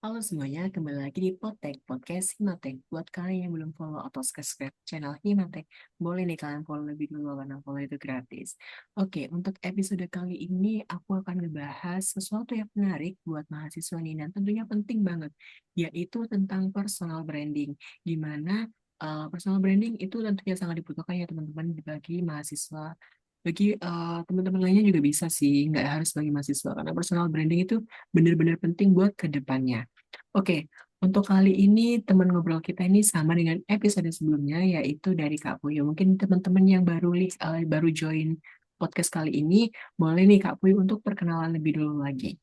Halo semuanya, kembali lagi di Potek, Podcast Himatek. Buat kalian yang belum follow atau subscribe channel Himatek, boleh nih kalian follow lebih dulu karena follow itu gratis. Oke, untuk episode kali ini aku akan ngebahas sesuatu yang menarik buat mahasiswa nih dan tentunya penting banget, yaitu tentang personal branding. Di mana personal branding itu tentunya sangat dibutuhkan ya teman-teman bagi mahasiswa. Bagi teman-teman lainnya juga bisa sih, nggak harus bagi mahasiswa, karena personal branding itu benar-benar penting buat ke depannya. Oke, untuk kali ini teman ngobrol kita ini sama dengan episode sebelumnya, yaitu dari Kak Puyo. Mungkin teman-teman yang baru join podcast kali ini, boleh nih Kak Puyo untuk perkenalan lebih dulu lagi.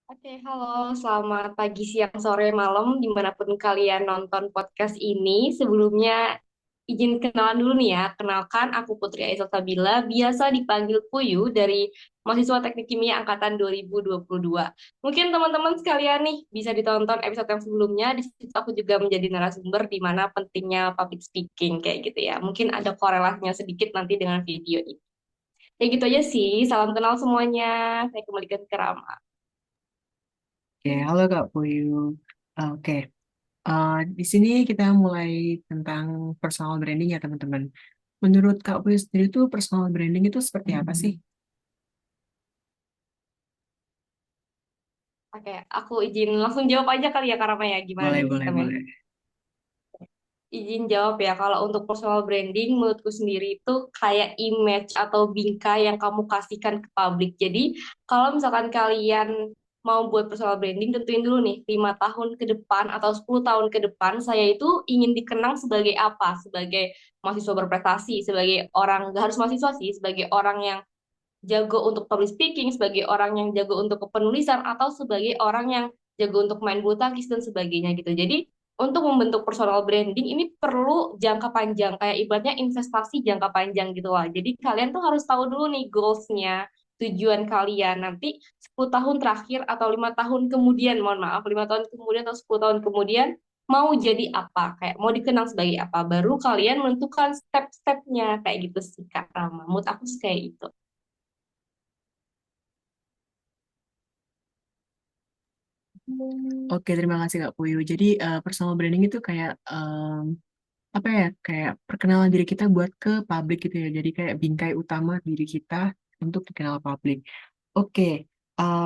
Oke, halo, selamat pagi, siang, sore, malam, dimanapun kalian nonton podcast ini. Sebelumnya, izin kenalan dulu nih ya. Kenalkan, aku Putri Aisyah Sabila, biasa dipanggil Puyu dari mahasiswa Teknik Kimia Angkatan 2022. Mungkin teman-teman sekalian nih bisa ditonton episode yang sebelumnya. Di situ aku juga menjadi narasumber di mana pentingnya public speaking kayak gitu ya. Mungkin ada korelasinya sedikit nanti dengan video ini. Kayak gitu aja sih. Salam kenal semuanya. Saya kembalikan ke Rama. Oke, halo Kak Puyo. Oke, di sini kita mulai tentang personal branding ya teman-teman. Menurut Kak Puyo sendiri itu personal branding itu seperti apa sih? Oke, aku izin langsung jawab aja kali ya Karama ya. Gimana Boleh, nih boleh, sistemnya? boleh. Izin jawab ya. Kalau untuk personal branding, menurutku sendiri itu kayak image atau bingkai yang kamu kasihkan ke publik. Jadi, kalau misalkan kalian mau buat personal branding, tentuin dulu nih, 5 tahun ke depan atau 10 tahun ke depan, saya itu ingin dikenang sebagai apa? Sebagai mahasiswa berprestasi, sebagai orang, gak harus mahasiswa sih, sebagai orang yang jago untuk public speaking, sebagai orang yang jago untuk kepenulisan, atau sebagai orang yang jago untuk main bulu tangkis dan sebagainya gitu. Jadi untuk membentuk personal branding ini perlu jangka panjang, kayak ibaratnya investasi jangka panjang gitu lah. Jadi kalian tuh harus tahu dulu nih goalsnya, tujuan kalian nanti 10 tahun terakhir atau 5 tahun kemudian, mohon maaf, 5 tahun kemudian atau 10 tahun kemudian mau jadi apa, kayak mau dikenal sebagai apa, baru kalian menentukan step-stepnya kayak gitu sih Kak Rama. Menurut aku sih kayak itu. Oke, terima kasih Kak Puyo. Jadi personal branding itu kayak apa ya, kayak perkenalan diri kita buat ke publik gitu ya. Jadi kayak bingkai utama diri kita untuk dikenal publik. Oke,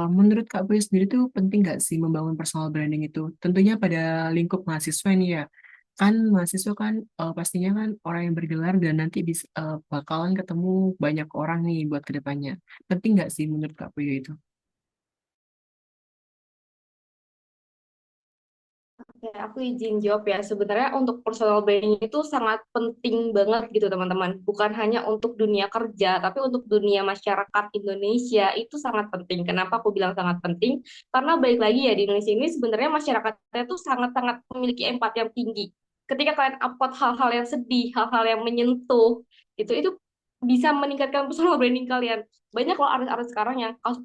menurut Kak Boy sendiri tuh penting nggak sih membangun personal branding itu? Tentunya pada lingkup mahasiswa nih ya. Kan mahasiswa kan pastinya kan orang yang bergelar dan nanti bisa bakalan ketemu banyak orang nih buat kedepannya. Penting nggak sih menurut Kak Boy itu? Ya, aku izin jawab ya. Sebenarnya untuk personal branding itu sangat penting banget gitu teman-teman. Bukan hanya untuk dunia kerja, tapi untuk dunia masyarakat Indonesia itu sangat penting. Kenapa aku bilang sangat penting? Karena baik lagi ya di Indonesia ini sebenarnya masyarakatnya itu sangat-sangat memiliki empati yang tinggi. Ketika kalian upload hal-hal yang sedih, hal-hal yang menyentuh, itu bisa meningkatkan personal branding kalian. Banyak loh artis-artis sekarang yang kasus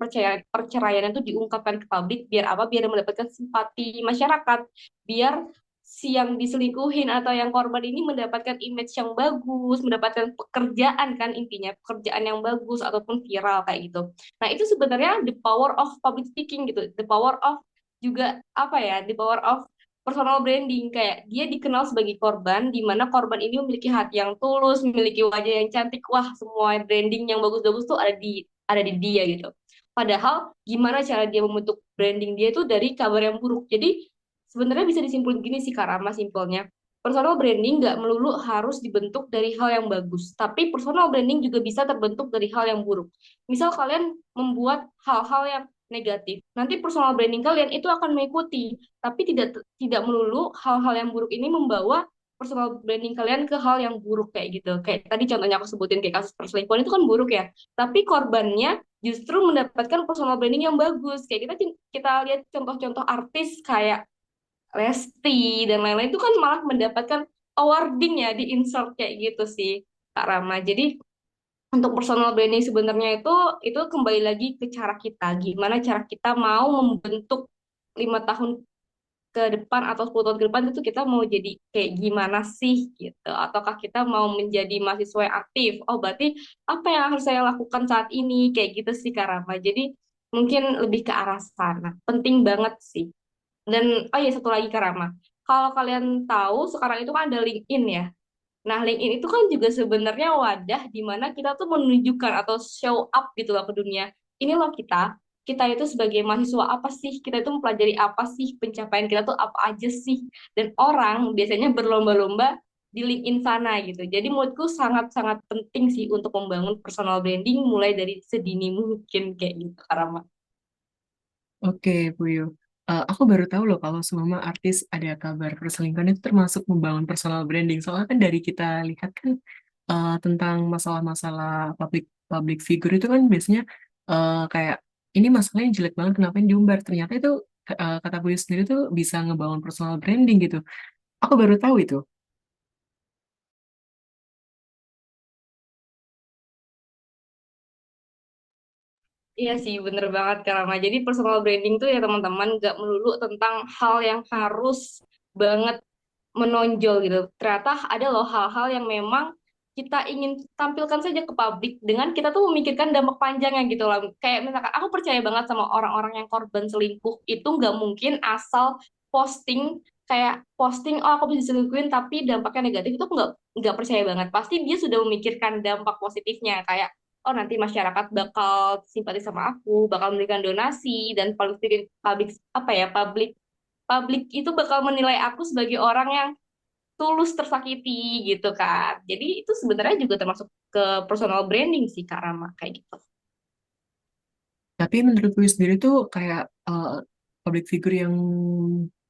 perceraian itu diungkapkan ke publik biar apa? Biar mendapatkan simpati masyarakat, biar si yang diselingkuhin atau yang korban ini mendapatkan image yang bagus, mendapatkan pekerjaan kan intinya, pekerjaan yang bagus ataupun viral kayak gitu. Nah, itu sebenarnya the power of public speaking gitu, the power of juga apa ya, the power of personal branding kayak dia dikenal sebagai korban di mana korban ini memiliki hati yang tulus, memiliki wajah yang cantik. Wah, semua branding yang bagus-bagus tuh ada di dia gitu. Padahal gimana cara dia membentuk branding dia itu dari kabar yang buruk. Jadi sebenarnya bisa disimpulkan gini sih Kak Rama simpelnya. Personal branding nggak melulu harus dibentuk dari hal yang bagus, tapi personal branding juga bisa terbentuk dari hal yang buruk. Misal kalian membuat hal-hal yang negatif, nanti personal branding kalian itu akan mengikuti, tapi tidak melulu hal-hal yang buruk ini membawa personal branding kalian ke hal yang buruk kayak gitu. Kayak tadi contohnya aku sebutin kayak kasus perselingkuhan itu kan buruk ya, tapi korbannya justru mendapatkan personal branding yang bagus. Kayak kita lihat contoh-contoh artis kayak Lesti dan lain-lain itu kan malah mendapatkan awarding ya di insert kayak gitu sih Kak Rama. Jadi untuk personal branding sebenarnya itu kembali lagi ke cara kita, gimana cara kita mau membentuk 5 tahun ke depan atau 10 tahun ke depan itu kita mau jadi kayak gimana sih gitu. Ataukah kita mau menjadi mahasiswa yang aktif? Oh berarti apa yang harus saya lakukan saat ini kayak gitu sih Kak Rama. Jadi Mungkin lebih ke arah sana. Penting banget sih. Dan oh iya satu lagi Kak Rama. Kalau kalian tahu sekarang itu kan ada LinkedIn ya. Nah, LinkedIn itu kan juga sebenarnya wadah di mana kita tuh menunjukkan atau show up gitu loh ke dunia. Ini loh kita itu sebagai mahasiswa apa sih? Kita itu mempelajari apa sih? Pencapaian kita tuh apa aja sih? Dan orang biasanya berlomba-lomba di LinkedIn sana gitu. Jadi menurutku sangat-sangat penting sih untuk membangun personal branding mulai dari sedini mungkin kayak gitu, Karama. Oke, Puyo. Aku baru tahu loh kalau semua artis ada kabar perselingkuhan itu termasuk membangun personal branding. Soalnya kan dari kita lihat kan tentang masalah-masalah public public figure itu kan biasanya kayak ini masalahnya jelek banget, kenapa yang diumbar? Ternyata itu kata Puyo sendiri tuh bisa ngebangun personal branding gitu. Aku baru tahu itu. Iya sih, bener banget Kak Rama. Jadi personal branding tuh ya teman-teman gak melulu tentang hal yang harus banget menonjol gitu. Ternyata ada loh hal-hal yang memang kita ingin tampilkan saja ke publik dengan kita tuh memikirkan dampak panjangnya gitu lah. Kayak misalkan aku percaya banget sama orang-orang yang korban selingkuh itu nggak mungkin asal posting kayak posting oh aku bisa diselingkuhin tapi dampaknya negatif itu aku nggak percaya banget. Pasti dia sudah memikirkan dampak positifnya kayak oh nanti masyarakat bakal simpati sama aku, bakal memberikan donasi dan public public apa ya public publik itu bakal menilai aku sebagai orang yang tulus tersakiti gitu kan. Jadi itu sebenarnya juga termasuk ke personal branding sih Kak Rama kayak gitu. Tapi menurut Puyo sendiri tuh kayak public figure yang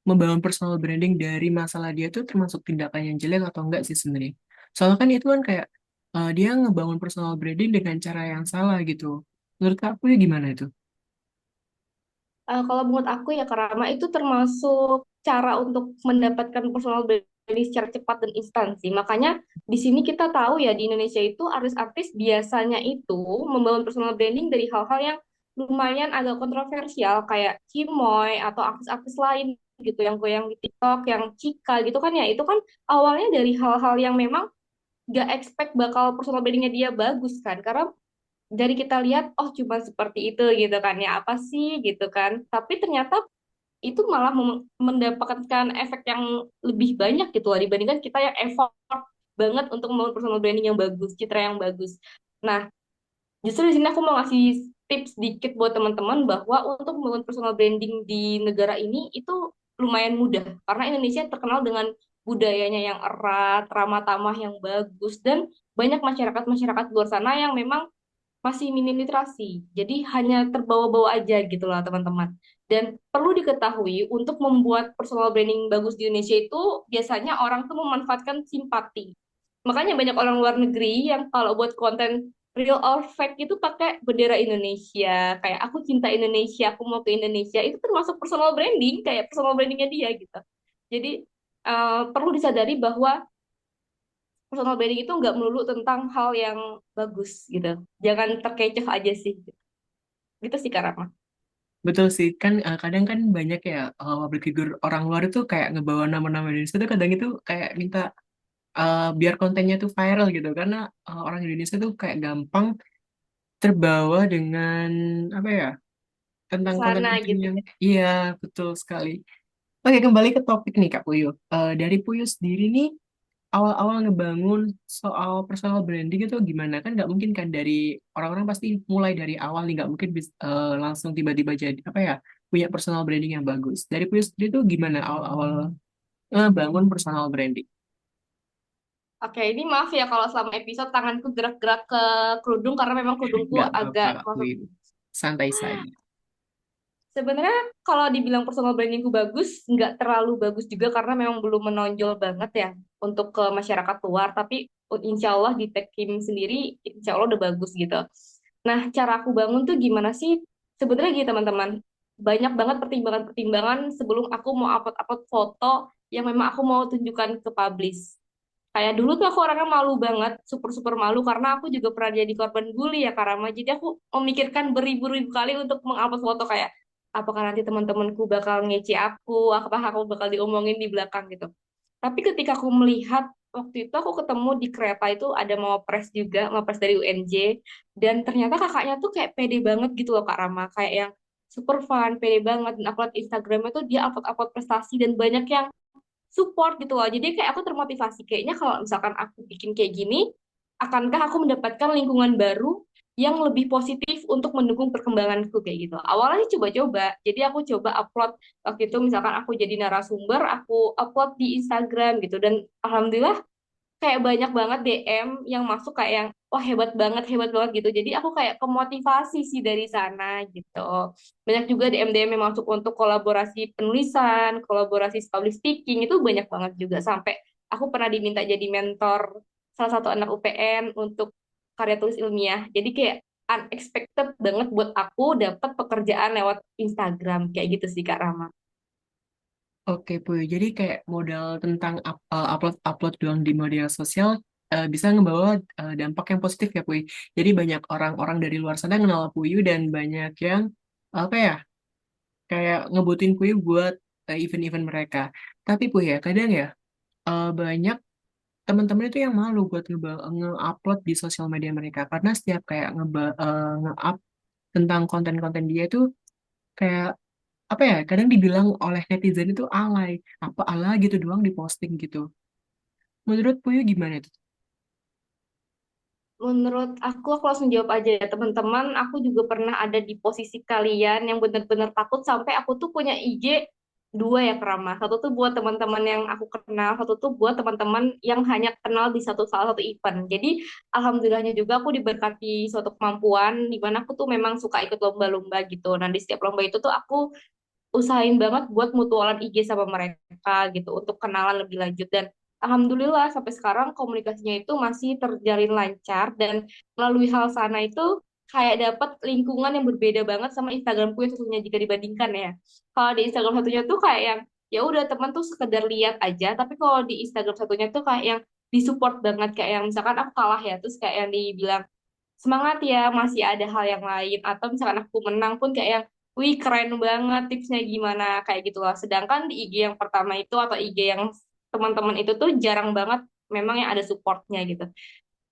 membangun personal branding dari masalah dia tuh termasuk tindakan yang jelek atau enggak sih sebenarnya? Soalnya kan itu kan kayak dia ngebangun personal branding dengan cara yang salah gitu. Menurut aku ya gimana itu? Kalau menurut aku ya Kak Rama itu termasuk cara untuk mendapatkan personal branding secara cepat dan instan sih. Makanya di sini kita tahu ya di Indonesia itu artis-artis biasanya itu membangun personal branding dari hal-hal yang lumayan agak kontroversial kayak Cimoy atau artis-artis lain gitu yang goyang di TikTok, yang Cika gitu kan ya. Itu kan awalnya dari hal-hal yang memang gak expect bakal personal brandingnya dia bagus kan. Karena dari kita lihat oh cuma seperti itu gitu kan ya apa sih gitu kan tapi ternyata itu malah mendapatkan efek yang lebih banyak gitu lah dibandingkan kita yang effort banget untuk membangun personal branding yang bagus citra yang bagus. Nah, justru di sini aku mau ngasih tips dikit buat teman-teman bahwa untuk membangun personal branding di negara ini itu lumayan mudah karena Indonesia terkenal dengan budayanya yang erat, ramah tamah yang bagus dan banyak masyarakat-masyarakat luar sana yang memang masih minim literasi. Jadi hanya terbawa-bawa aja gitu lah teman-teman. Dan perlu diketahui untuk membuat personal branding bagus di Indonesia itu biasanya orang tuh memanfaatkan simpati. Makanya banyak orang luar negeri yang kalau buat konten real or fake itu pakai bendera Indonesia. Kayak aku cinta Indonesia, aku mau ke Indonesia. Itu termasuk personal branding, kayak personal brandingnya dia gitu. Jadi perlu disadari bahwa personal branding itu nggak melulu tentang hal yang bagus gitu. Jangan terkecoh aja sih. Gitu sih Kak Rahma. Betul sih, kan kadang kan banyak ya public figure orang luar itu kayak ngebawa nama-nama Indonesia tuh kadang itu kayak minta biar kontennya tuh viral gitu. Karena orang Indonesia tuh kayak gampang terbawa dengan apa ya, tentang Sana konten-konten gitu. yang iya betul sekali. Oke, kembali ke topik nih Kak Puyo. Dari Puyo sendiri nih, awal-awal ngebangun soal personal branding itu gimana? Kan nggak mungkin kan dari orang-orang pasti mulai dari awal nih, nggak mungkin langsung tiba-tiba jadi apa ya, punya personal branding yang bagus. Dari Puyo sendiri tuh gimana awal-awal ngebangun personal branding? Oke, ini maaf ya kalau selama episode tanganku gerak-gerak ke kerudung karena memang kerudungku Nggak apa-apa agak Kak masuk. Puyo, santai saja. Sebenarnya kalau dibilang personal brandingku bagus, nggak terlalu bagus juga karena memang belum menonjol banget ya untuk ke masyarakat luar. Tapi insya Allah di Tech Kim sendiri, insya Allah udah bagus gitu. Nah, cara aku bangun tuh gimana sih? Sebenarnya gini teman-teman, banyak banget pertimbangan-pertimbangan sebelum aku mau upload-upload foto yang memang aku mau tunjukkan ke publish. Kayak dulu tuh aku orangnya malu banget, super-super malu karena aku juga pernah jadi korban bully ya Karama. Jadi aku memikirkan beribu-ribu kali untuk mengupload foto kayak apakah nanti teman-temanku bakal ngece aku, apakah aku bakal diomongin di belakang gitu. Tapi ketika aku melihat waktu itu aku ketemu di kereta itu ada Mawapres juga, Mawapres dari UNJ, dan ternyata kakaknya tuh kayak pede banget gitu loh Kak Rama, kayak yang super fun, pede banget, dan upload Instagramnya tuh dia upload-upload prestasi dan banyak yang support gitu loh. Jadi kayak aku termotivasi. Kayaknya kalau misalkan aku bikin kayak gini, akankah aku mendapatkan lingkungan baru yang lebih positif untuk mendukung perkembanganku kayak gitu. Awalnya sih coba-coba. Jadi aku coba upload waktu itu misalkan aku jadi narasumber, aku upload di Instagram gitu. Dan alhamdulillah kayak banyak banget DM yang masuk kayak yang wah hebat banget gitu. Jadi aku kayak kemotivasi sih dari sana gitu. Banyak juga DM-DM yang masuk untuk kolaborasi penulisan, kolaborasi public speaking itu banyak banget juga sampai aku pernah diminta jadi mentor salah satu anak UPN untuk karya tulis ilmiah. Jadi kayak unexpected banget buat aku dapat pekerjaan lewat Instagram kayak gitu sih Kak Rama. Oke, Puy. Jadi kayak modal tentang upload-upload doang di media sosial bisa ngebawa dampak yang positif ya, Puy. Jadi banyak orang-orang dari luar sana kenal Puyu dan banyak yang apa ya, kayak ngebutin Puyu buat event-event mereka. Tapi Puy ya, kadang ya banyak teman-teman itu yang malu buat nge-upload di sosial media mereka karena setiap kayak nge-up tentang konten-konten dia itu kayak apa ya kadang dibilang oleh netizen itu alay apa ala gitu doang diposting gitu menurut Puyu gimana itu. Menurut aku langsung jawab aja ya teman-teman. Aku juga pernah ada di posisi kalian yang benar-benar takut sampai aku tuh punya IG dua ya Kerama. Satu tuh buat teman-teman yang aku kenal, satu tuh buat teman-teman yang hanya kenal di salah satu event. Jadi alhamdulillahnya juga aku diberkati suatu kemampuan di mana aku tuh memang suka ikut lomba-lomba gitu. Nah di setiap lomba itu tuh aku usahain banget buat mutualan IG sama mereka gitu untuk kenalan lebih lanjut dan alhamdulillah sampai sekarang komunikasinya itu masih terjalin lancar dan melalui hal sana itu kayak dapat lingkungan yang berbeda banget sama Instagramku yang sesungguhnya jika dibandingkan ya. Kalau di Instagram satunya tuh kayak yang ya udah teman tuh sekedar lihat aja, tapi kalau di Instagram satunya tuh kayak yang disupport banget kayak yang misalkan aku kalah ya terus kayak yang dibilang semangat ya, masih ada hal yang lain. Atau misalkan aku menang pun kayak yang, wih keren banget tipsnya gimana, kayak gitu lah. Sedangkan di IG yang pertama itu atau IG yang teman-teman itu tuh jarang banget memang yang ada supportnya gitu.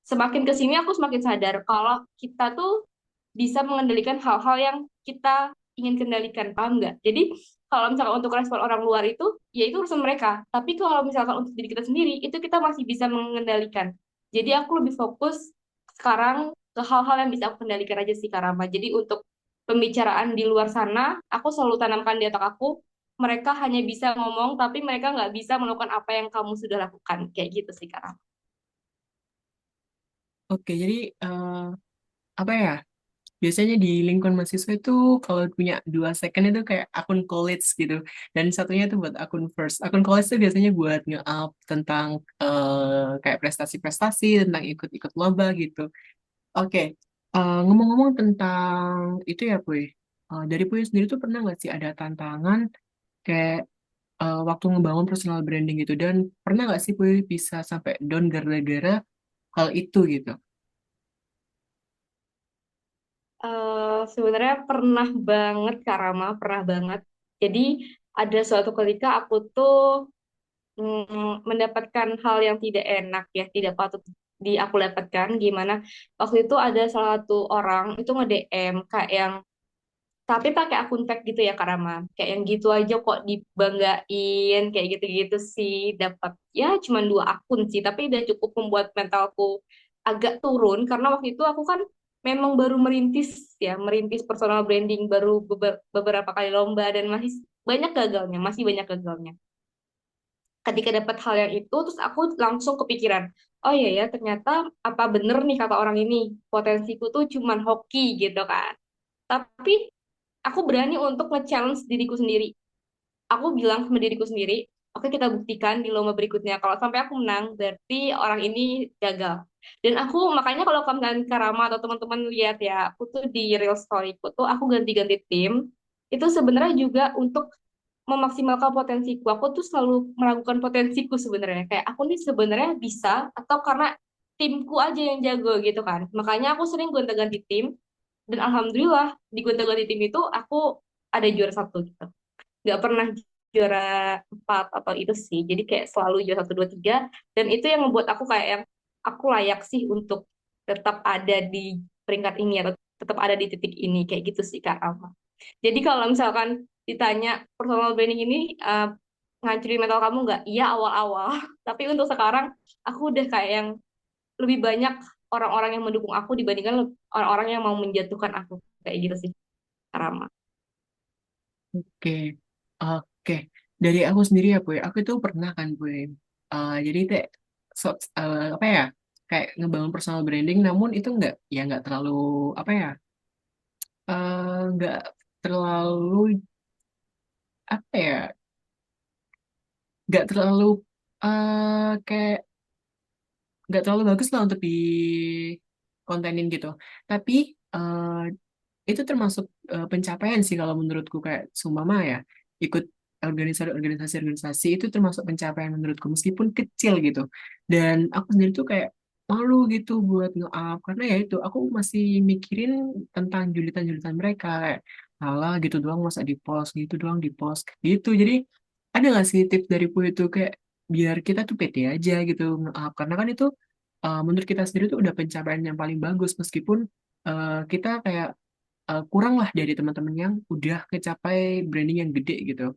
Semakin ke sini aku semakin sadar kalau kita tuh bisa mengendalikan hal-hal yang kita ingin kendalikan, paham nggak? Jadi kalau misalkan untuk respon orang luar itu, ya itu urusan mereka. Tapi kalau misalkan untuk diri kita sendiri, itu kita masih bisa mengendalikan. Jadi aku lebih fokus sekarang ke hal-hal yang bisa aku kendalikan aja sih, Karama. Jadi untuk pembicaraan di luar sana, aku selalu tanamkan di otak aku, mereka hanya bisa ngomong, tapi mereka nggak bisa melakukan apa yang kamu sudah lakukan. Kayak gitu sih, Karama. Oke jadi apa ya biasanya di lingkungan mahasiswa itu kalau punya 2 second itu kayak akun college gitu dan satunya itu buat akun college itu biasanya buat nge-up tentang kayak prestasi-prestasi tentang ikut-ikut lomba gitu. Oke, ngomong-ngomong tentang itu ya, Puy. Dari Puy sendiri tuh pernah nggak sih ada tantangan kayak waktu ngebangun personal branding gitu dan pernah nggak sih Puy bisa sampai down gara-gara hal itu gitu? Sebenarnya pernah banget, Kak Rama, pernah banget. Jadi ada suatu ketika aku tuh mendapatkan hal yang tidak enak ya, tidak patut di aku dapatkan. Gimana? Waktu itu ada salah satu orang itu nge-DM kayak yang tapi pakai akun fake gitu ya Kak Rama. Kayak yang gitu aja kok dibanggain, kayak gitu-gitu sih. Dapat ya cuma 2 akun sih, tapi udah cukup membuat mentalku agak turun karena waktu itu aku kan memang baru merintis ya, merintis personal branding baru beberapa kali lomba dan masih banyak gagalnya. Ketika dapat hal yang itu, terus aku langsung kepikiran, oh iya ya, ternyata apa bener nih kata orang ini, potensiku tuh cuman hoki gitu kan. Tapi aku berani untuk nge-challenge diriku sendiri. Aku bilang sama diriku sendiri, oke kita buktikan di lomba berikutnya. Kalau sampai aku menang, berarti orang ini gagal. Dan aku, makanya kalau kalian Karama atau teman-teman lihat ya, aku tuh di real storyku tuh aku ganti-ganti tim. Itu sebenarnya juga untuk memaksimalkan potensiku. Aku tuh selalu melakukan potensiku sebenarnya. Kayak aku nih sebenarnya bisa atau karena timku aja yang jago gitu kan. Makanya aku sering gonta-ganti tim dan alhamdulillah di gonta-ganti tim itu aku ada juara satu gitu. Nggak pernah juara 4 atau itu sih. Jadi kayak selalu juara 1, 2, 3. Dan itu yang membuat aku kayak yang aku layak sih untuk tetap ada di peringkat ini atau tetap ada di titik ini. Kayak gitu sih Kak Alma. Jadi kalau misalkan ditanya personal branding ini ngancurin mental kamu nggak? Iya awal-awal. Tapi untuk sekarang aku udah kayak yang lebih banyak orang-orang yang mendukung aku dibandingkan orang-orang yang mau menjatuhkan aku. Kayak gitu sih, Kak Rama. Oke, oke. Dari aku sendiri ya, Puy. Aku itu pernah kan, Puy. Jadi kayak apa ya? Kayak ngebangun personal branding, namun itu nggak terlalu apa ya? Nggak terlalu apa ya? Nggak terlalu kayak nggak terlalu bagus lah untuk di kontenin gitu. Tapi eh, itu termasuk pencapaian sih kalau menurutku kayak sumpama ya ikut organisasi-organisasi itu termasuk pencapaian menurutku meskipun kecil gitu dan aku sendiri tuh kayak malu gitu buat nge-up karena ya itu aku masih mikirin tentang julitan-julitan mereka kayak alah gitu doang masa di post gitu doang di post gitu jadi ada nggak sih tips dari Pu itu kayak biar kita tuh pede aja gitu nge-up karena kan itu menurut kita sendiri tuh udah pencapaian yang paling bagus meskipun kita kayak kurang lah dari teman-teman yang udah kecapai branding yang gede gitu.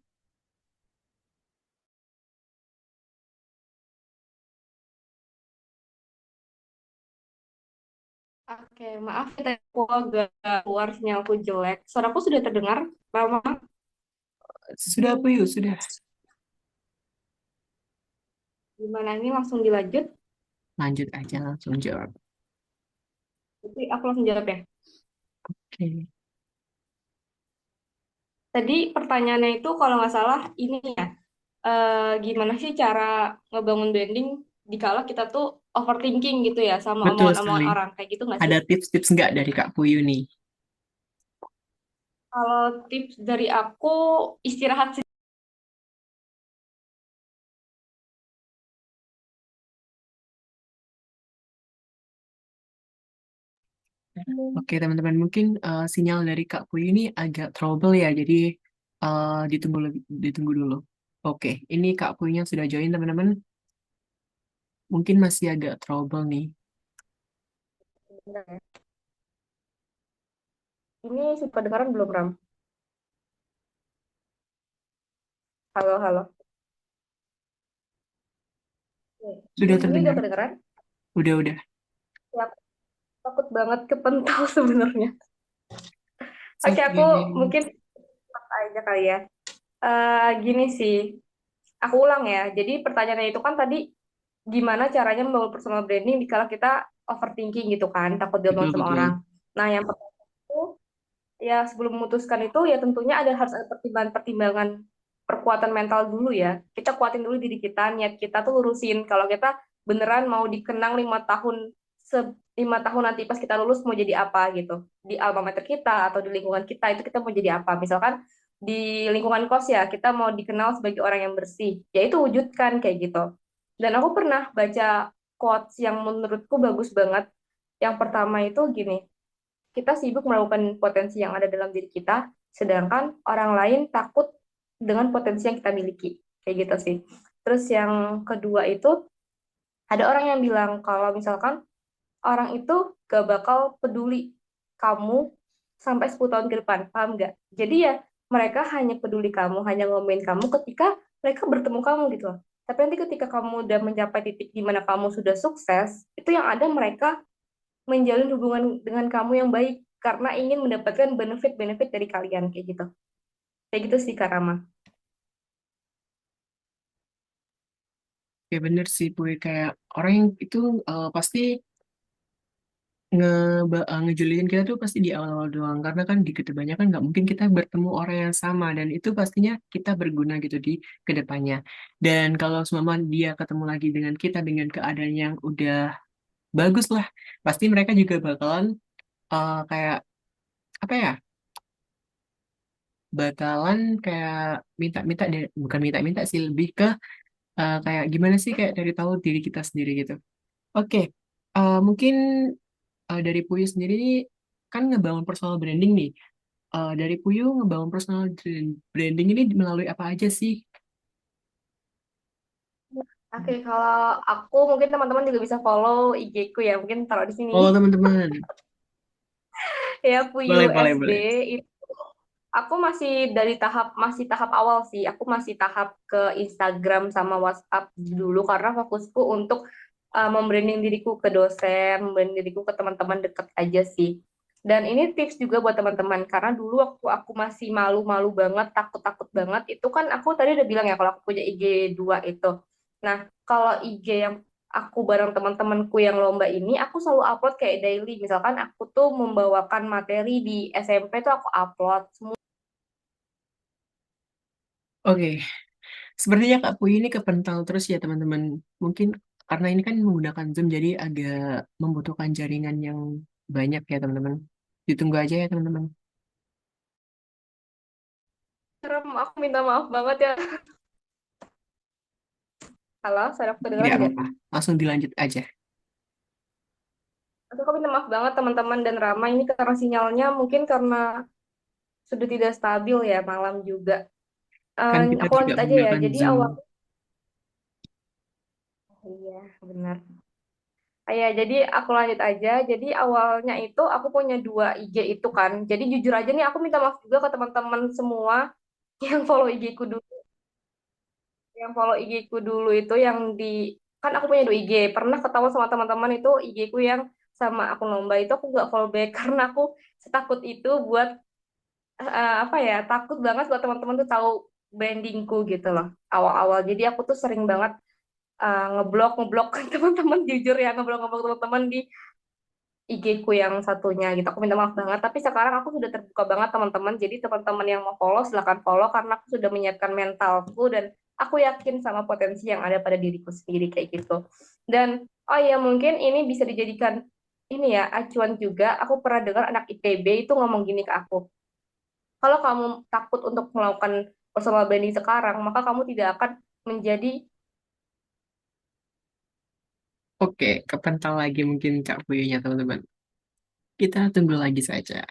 Oke, maaf ya tadi aku agak keluar sinyalku jelek. Suaraku sudah terdengar, Rama? Sudah apa yuk? Sudah. Gimana ini langsung dilanjut? Lanjut aja langsung jawab. Jadi aku langsung jawab ya. Oke. Tadi pertanyaannya itu kalau nggak salah ini ya, gimana sih cara ngebangun branding dikala kita tuh overthinking gitu ya sama Betul omongan-omongan sekali. orang, kayak gitu nggak sih? Ada tips-tips nggak dari Kak Puyu nih? Kalau tips dari aku istirahat sih. Oke teman-teman, mungkin sinyal dari Kak Puyu ini agak trouble ya, jadi ditunggu dulu. Oke, ini Kak Puyunya sudah join teman-teman. Mungkin masih agak trouble nih. Ini sudah kedengaran belum, Ram? Halo, halo. Ini, Sudah ini udah terdengar? kedengaran? Udah. Ya, aku takut banget kepental sebenarnya. Oke, aku Oke. mungkin aja kali ya. Gini sih, aku ulang ya. Jadi pertanyaannya itu kan tadi gimana caranya membangun personal branding dikala kita overthinking gitu kan, takut diomongin sama orang. Betul-betul. Nah, yang pertama itu ya sebelum memutuskan itu ya tentunya harus ada pertimbangan-pertimbangan perkuatan mental dulu ya. Kita kuatin dulu diri kita, niat kita tuh lurusin. Kalau kita beneran mau dikenang 5 tahun, 5 tahun nanti pas kita lulus mau jadi apa gitu. Di alma mater kita atau di lingkungan kita itu kita mau jadi apa. Misalkan di lingkungan kos ya kita mau dikenal sebagai orang yang bersih. Ya itu wujudkan kayak gitu. Dan aku pernah baca quotes yang menurutku bagus banget. Yang pertama itu gini, kita sibuk melakukan potensi yang ada dalam diri kita, sedangkan orang lain takut dengan potensi yang kita miliki. Kayak gitu sih. Terus yang kedua itu, ada orang yang bilang kalau misalkan orang itu gak bakal peduli kamu sampai 10 tahun ke depan, paham gak? Jadi ya mereka hanya peduli kamu, hanya ngomongin kamu ketika mereka bertemu kamu gitu loh. Tapi nanti ketika kamu udah mencapai titik di mana kamu sudah sukses, itu yang ada mereka menjalin hubungan dengan kamu yang baik karena ingin mendapatkan benefit-benefit dari kalian kayak gitu. Kayak gitu sih Kak Rama. Ya bener sih, Puy. Kayak orang yang itu pasti ngejulitin kita tuh pasti di awal-awal doang. Karena kan di kedepannya kan nggak mungkin kita bertemu orang yang sama. Dan itu pastinya kita berguna gitu di kedepannya. Dan kalau semama dia ketemu lagi dengan kita dengan keadaan yang udah bagus lah, pasti mereka juga bakalan kayak apa ya? Bakalan kayak minta-minta, bukan minta-minta sih, lebih ke kayak gimana sih kayak dari tahu diri kita sendiri gitu. Oke, mungkin dari Puyu sendiri nih kan ngebangun personal branding nih. Dari Puyu ngebangun personal branding ini melalui apa aja sih? Oke, kalau aku mungkin teman-teman juga bisa follow IG ku ya, mungkin taruh di sini. Follow teman-teman. Ya, Puyu Boleh, boleh, SB boleh. itu aku masih tahap awal sih. Aku masih tahap ke Instagram sama WhatsApp dulu karena fokusku untuk membranding diriku ke dosen, membranding diriku ke teman-teman deket aja sih. Dan ini tips juga buat teman-teman karena dulu waktu aku masih malu-malu banget, takut-takut banget, itu kan aku tadi udah bilang ya kalau aku punya IG 2 itu. Nah, kalau IG yang aku bareng teman-temanku yang lomba ini, aku selalu upload kayak daily. Misalkan aku tuh membawakan materi di SMP tuh aku upload. Oke, sepertinya Kak Puyi ini kepental terus ya teman-teman. Mungkin karena ini kan menggunakan Zoom jadi agak membutuhkan jaringan yang banyak ya teman-teman. Ditunggu aja ya teman-teman. Serem, aku minta maaf banget ya. Halo, suara aku Tidak kedengeran nggak? apa-apa, langsung dilanjut aja. Aku minta maaf banget teman-teman dan Rama ini karena sinyalnya mungkin karena sudah tidak stabil ya malam juga. Kan kita Aku juga lanjut aja ya. menggunakan Jadi Zoom. awal, iya benar. Ya, jadi aku lanjut aja. Jadi awalnya itu aku punya 2 IG itu kan. Jadi jujur aja nih aku minta maaf juga ke teman-teman semua yang follow IG ku dulu, yang follow IG ku dulu itu yang di kan aku punya 2 IG. Pernah ketahuan sama teman-teman itu IG ku yang sama aku lomba itu aku nggak follow back karena aku setakut itu buat apa ya takut banget buat teman-teman tuh tahu brandingku gitu loh awal-awal. Jadi aku tuh sering banget ngeblok ngeblok teman-teman jujur ya ngeblok ngeblok teman-teman di IG ku yang satunya gitu. Aku minta maaf banget. Tapi sekarang aku sudah terbuka banget teman-teman. Jadi teman-teman yang mau follow silahkan follow karena aku sudah menyiapkan mentalku dan aku yakin sama potensi yang ada pada diriku sendiri kayak gitu. Dan oh ya mungkin ini bisa dijadikan ini ya acuan juga. Aku pernah dengar anak ITB itu ngomong gini ke aku. Kalau kamu takut untuk melakukan personal branding sekarang, maka kamu tidak akan menjadi Oke, kepental lagi mungkin Kak Puyunya teman-teman. Kita tunggu lagi saja.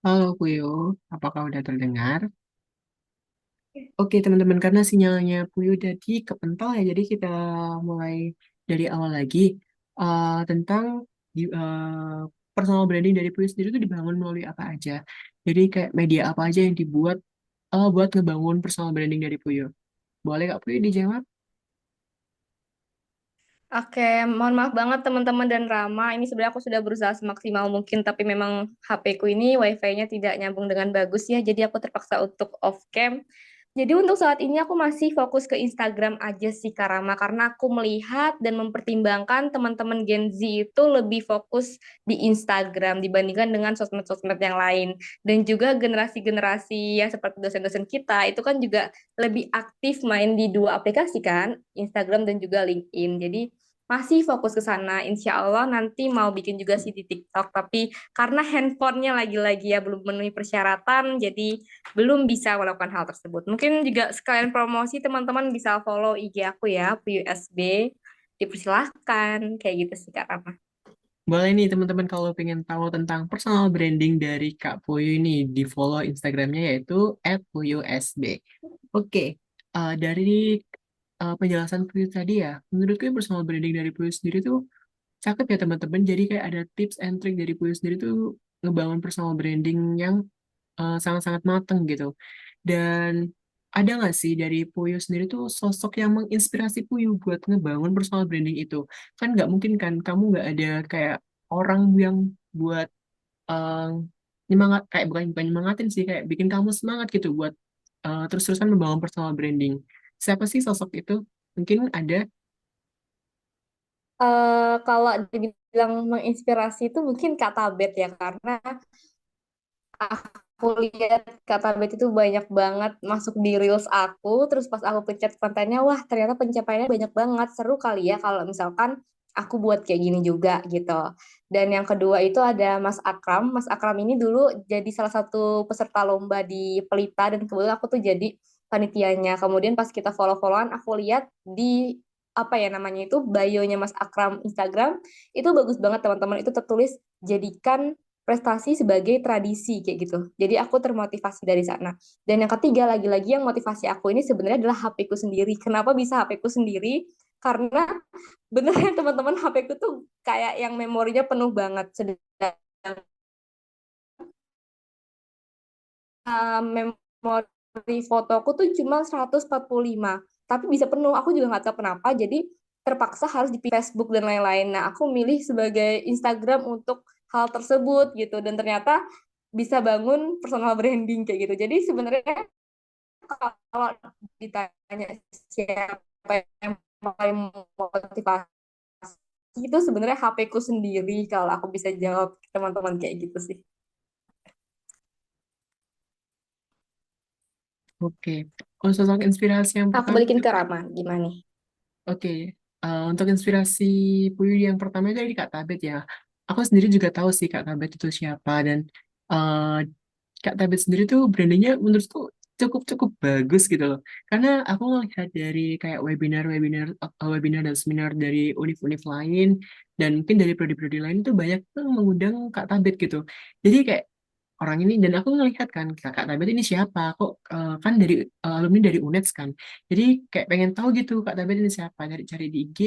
Halo Puyo, apakah udah terdengar? Oke teman-teman, karena sinyalnya Puyo tadi kepental ya, jadi kita mulai dari awal lagi. Tentang personal branding dari Puyo sendiri itu dibangun melalui apa aja. Jadi kayak media apa aja yang dibuat buat ngebangun personal branding dari Puyo. Boleh Kak Puyo dijawab? Oke, mohon maaf banget teman-teman dan Rama. Ini sebenarnya aku sudah berusaha semaksimal mungkin, tapi memang HP ku ini WiFi-nya tidak nyambung dengan bagus ya. Jadi aku terpaksa untuk off cam. Jadi untuk saat ini aku masih fokus ke Instagram aja sih Kak Rama, karena aku melihat dan mempertimbangkan teman-teman Gen Z itu lebih fokus di Instagram dibandingkan dengan sosmed-sosmed yang lain. Dan juga generasi-generasi yang seperti dosen-dosen kita itu kan juga lebih aktif main di 2 aplikasi kan, Instagram dan juga LinkedIn. Jadi masih fokus ke sana. Insya Allah nanti mau bikin juga sih di TikTok, tapi karena handphonenya lagi-lagi ya belum memenuhi persyaratan, jadi belum bisa melakukan hal tersebut. Mungkin juga sekalian promosi teman-teman bisa follow IG aku ya, PUSB. Dipersilahkan, kayak gitu sih Kak Rama. Boleh nih teman-teman kalau pengen tahu tentang personal branding dari Kak Puyo ini di follow Instagramnya yaitu @puyusb. Oke, dari penjelasan Puyo tadi ya, menurutku personal branding dari Puyo sendiri tuh cakep ya teman-teman. Jadi kayak ada tips and trick dari Puyo sendiri tuh ngebangun personal branding yang sangat-sangat mateng gitu. Dan ada nggak sih dari Puyo sendiri tuh sosok yang menginspirasi Puyo buat ngebangun personal branding itu? Kan nggak mungkin kan kamu nggak ada kayak orang yang buat eh, nyemangat, kayak bukan nyemangatin sih, kayak bikin kamu semangat gitu buat terus-terusan membangun personal branding. Siapa sih sosok itu? Mungkin ada. Kalau dibilang menginspirasi itu mungkin Kak Tabet ya, karena aku lihat kata Bet itu banyak banget masuk di reels aku, terus pas aku pencet kontennya, wah ternyata pencapaiannya banyak banget, seru kali ya kalau misalkan aku buat kayak gini juga gitu. Dan yang kedua itu ada Mas Akram. Mas Akram ini dulu jadi salah satu peserta lomba di Pelita dan kebetulan aku tuh jadi panitianya. Kemudian pas kita follow-followan, aku lihat di apa ya namanya itu bio-nya Mas Akram Instagram itu bagus banget teman-teman, itu tertulis jadikan prestasi sebagai tradisi kayak gitu. Jadi aku termotivasi dari sana. Dan yang ketiga lagi-lagi yang motivasi aku ini sebenarnya adalah HP ku sendiri. Kenapa bisa HP ku sendiri? Karena benernya teman-teman HP ku tuh kayak yang memorinya penuh banget. Sedangkan memori fotoku tuh cuma 145, tapi bisa penuh. Aku juga nggak tahu kenapa, jadi terpaksa harus di Facebook dan lain-lain. Nah, aku milih sebagai Instagram untuk hal tersebut gitu, dan ternyata bisa bangun personal branding kayak gitu. Jadi sebenarnya kalau ditanya siapa yang paling motivasi, itu sebenarnya HP ku sendiri kalau aku bisa jawab teman-teman kayak gitu sih. Oke. Kalau sosok inspirasi yang Aku pertama balikin itu ke Rama, gimana nih? oke. Untuk inspirasi Puyu yang pertama itu dari Kak Tabet ya. Aku sendiri juga tahu sih Kak Tabet itu siapa dan eh, Kak Tabet sendiri tuh brandingnya menurutku cukup-cukup bagus gitu loh. Karena aku ngelihat dari kayak webinar dan seminar dari univ-univ lain dan mungkin dari prodi-prodi lain itu banyak tuh mengundang Kak Tabet gitu. Jadi kayak orang ini dan aku ngelihat kan Kak Tabet ini siapa kok kan dari alumni dari UNES kan. Jadi kayak pengen tahu gitu Kak Tabet ini siapa, cari-cari di IG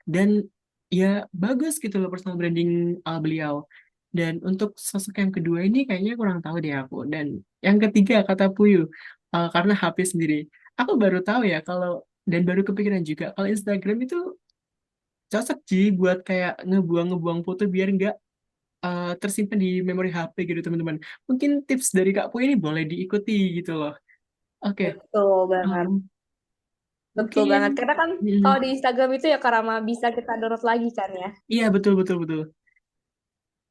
dan ya bagus gitu loh personal branding beliau. Dan untuk sosok yang kedua ini kayaknya kurang tahu deh aku. Dan yang ketiga kata Puyu, karena HP sendiri. Aku baru tahu ya kalau dan baru kepikiran juga kalau Instagram itu cocok sih buat kayak ngebuang-ngebuang foto biar nggak tersimpan di memori HP gitu teman-teman. Mungkin tips dari Kak Puyu ini boleh diikuti gitu loh. Oke, Betul banget. um, Betul banget. mungkin Karena kan kalau mm, di Instagram itu ya Karama bisa kita download lagi kan ya. iya betul betul betul.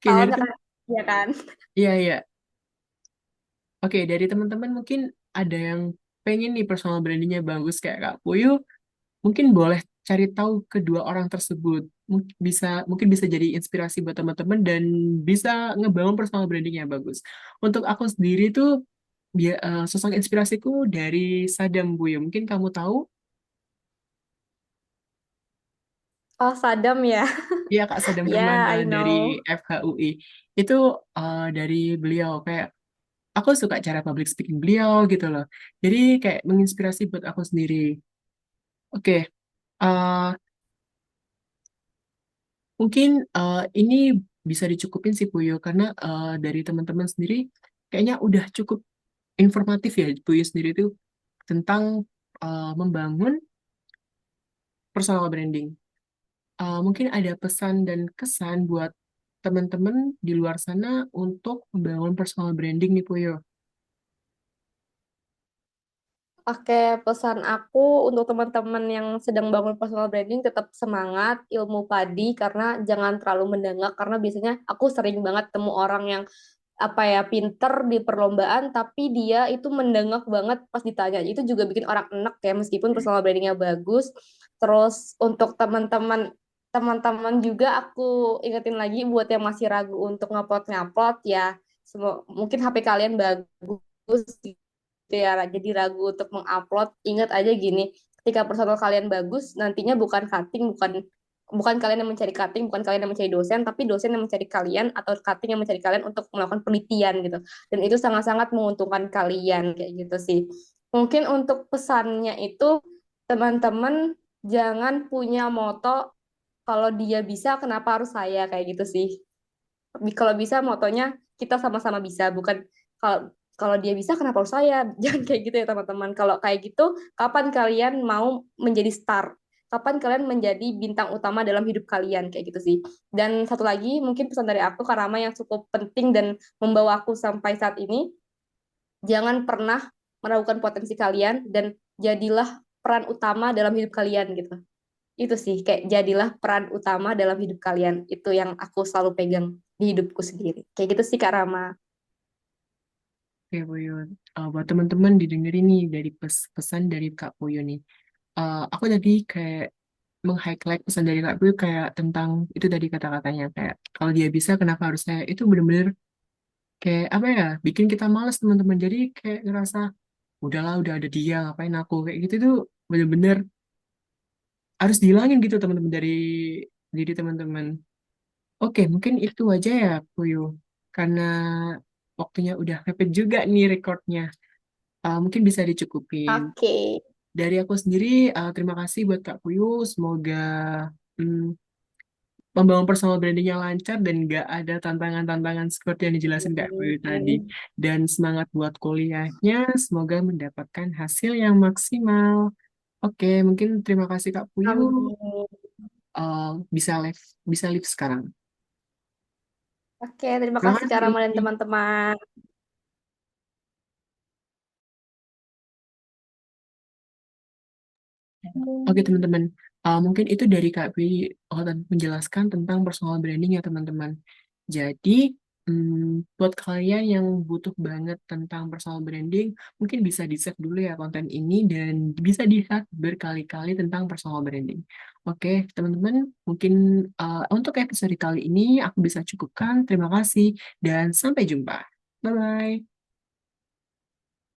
Oke Kalau dari misalkan ya kan. iya iya. Oke, dari teman-teman mungkin ada yang pengen nih personal brandingnya bagus kayak Kak Puyu, mungkin boleh cari tahu kedua orang tersebut. Mungkin bisa jadi inspirasi buat teman-teman dan bisa ngebangun personal branding yang bagus. Untuk aku sendiri tuh sosok inspirasiku dari Sadam Puyu. Mungkin kamu tahu, Oh, Sadam ya. ya Kak Sadam Ya, Permana I dari know. FHUI. Itu dari beliau kayak aku suka cara public speaking beliau gitu loh. Jadi kayak menginspirasi buat aku sendiri. Oke, eh, mungkin ini bisa dicukupin sih Puyo karena dari teman-teman sendiri kayaknya udah cukup informatif ya Puyo sendiri itu tentang membangun personal branding. Mungkin ada pesan dan kesan buat teman-teman di luar sana untuk membangun personal branding nih Puyo. Oke, pesan aku untuk teman-teman yang sedang bangun personal branding tetap semangat, ilmu padi karena jangan terlalu mendengak karena biasanya aku sering banget temu orang yang apa ya pinter di perlombaan tapi dia itu mendengak banget pas ditanya. Itu juga bikin orang enek ya meskipun personal brandingnya bagus. Terus untuk teman-teman juga aku ingetin lagi buat yang masih ragu untuk ngupload-ngupload ya. Mungkin HP kalian bagus gitu ya, jadi ragu untuk mengupload. Ingat aja gini, ketika personal kalian bagus nantinya bukan cutting, bukan bukan kalian yang mencari cutting, bukan kalian yang mencari dosen, tapi dosen yang mencari kalian atau cutting yang mencari kalian untuk melakukan penelitian gitu. Dan itu sangat-sangat menguntungkan kalian kayak gitu sih. Mungkin untuk pesannya itu teman-teman jangan punya moto kalau dia bisa kenapa harus saya kayak gitu sih. Kalau bisa motonya kita sama-sama bisa, bukan kalau kalau dia bisa kenapa harus saya. Jangan kayak gitu ya teman-teman. Kalau kayak gitu kapan kalian mau menjadi star, kapan kalian menjadi bintang utama dalam hidup kalian kayak gitu sih. Dan satu lagi mungkin pesan dari aku karena yang cukup penting dan membawa aku sampai saat ini, jangan pernah meragukan potensi kalian dan jadilah peran utama dalam hidup kalian gitu. Itu sih kayak jadilah peran utama dalam hidup kalian. Itu yang aku selalu pegang di hidupku sendiri. Kayak gitu sih Kak Rama. Oke Puyo, buat teman-teman didengerin nih dari pesan dari Kak Puyo nih. Aku tadi kayak meng-highlight pesan dari Kak Puyo kayak tentang itu tadi kata-katanya kayak kalau dia bisa kenapa harus saya itu bener-bener kayak apa ya bikin kita males teman-teman jadi kayak ngerasa udahlah udah ada dia ngapain aku kayak gitu tuh bener-bener harus dihilangin gitu teman-teman dari diri teman-teman. Oke mungkin itu aja ya Puyo. karena waktunya udah mepet juga nih recordnya. Mungkin bisa dicukupin. Oke. Dari aku sendiri, terima kasih buat Kak Puyu. Semoga mm, pembangun personal brandingnya lancar dan nggak ada tantangan-tantangan seperti yang dijelasin Kak Puyu tadi. Dan semangat buat kuliahnya, semoga mendapatkan hasil yang maksimal. Oke, mungkin terima kasih Kak Puyu. Amin. Bisa live, bisa live sekarang. Oke, terima Terima kasih Kak Rama dan kasih. teman-teman. Oke teman-teman, mungkin itu dari Kak Pi menjelaskan tentang personal branding ya teman-teman. Jadi buat kalian yang butuh banget tentang personal branding, mungkin bisa di-save dulu ya konten ini dan bisa dilihat berkali-kali tentang personal branding. Oke teman-teman, mungkin untuk episode kali ini aku bisa cukupkan. Terima kasih dan sampai jumpa. Bye-bye.